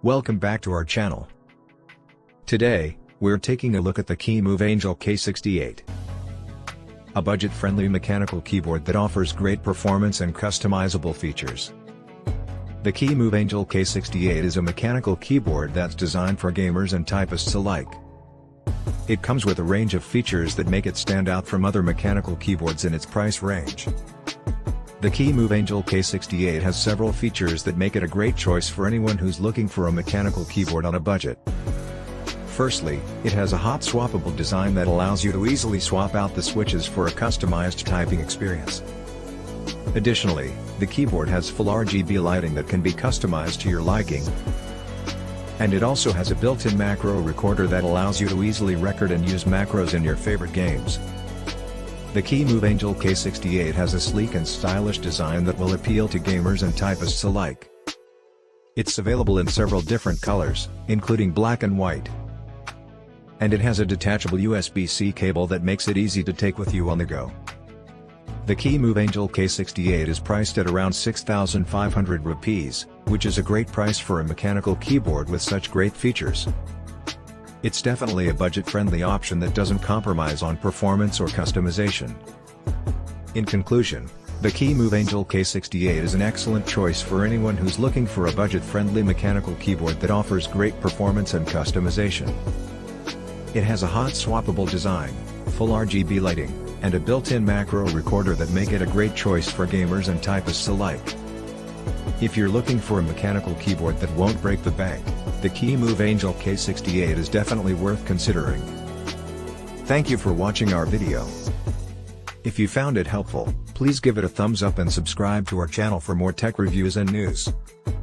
Welcome back to our channel. Today, we're taking a look at the Kemove Angel K68. A budget-friendly mechanical keyboard that offers great performance and customizable features. The Kemove Angel K68 is a mechanical keyboard that's designed for gamers and typists alike. It comes with a range of features that make it stand out from other mechanical keyboards in its price range. The Kemove Angel K68 has several features that make it a great choice for anyone who's looking for a mechanical keyboard on a budget. Firstly, it has a hot-swappable design that allows you to easily swap out the switches for a customized typing experience. Additionally, the keyboard has full RGB lighting that can be customized to your liking. And it also has a built-in macro recorder that allows you to easily record and use macros in your favorite games. The Kemove Angel K68 has a sleek and stylish design that will appeal to gamers and typists alike. It's available in several different colors, including black and white. And it has a detachable USB-C cable that makes it easy to take with you on the go. The Kemove Angel K68 is priced at around 6,500 rupees, which is a great price for a mechanical keyboard with such great features. It's definitely a budget-friendly option that doesn't compromise on performance or customization. In conclusion, the Kemove Angel K68 is an excellent choice for anyone who's looking for a budget-friendly mechanical keyboard that offers great performance and customization. It has a hot-swappable design, full RGB lighting, and a built-in macro recorder that make it a great choice for gamers and typists alike. If you're looking for a mechanical keyboard that won't break the bank, the Kemove Angel K68 is definitely worth considering. Thank you for watching our video. If you found it helpful, please give it a thumbs up and subscribe to our channel for more tech reviews and news.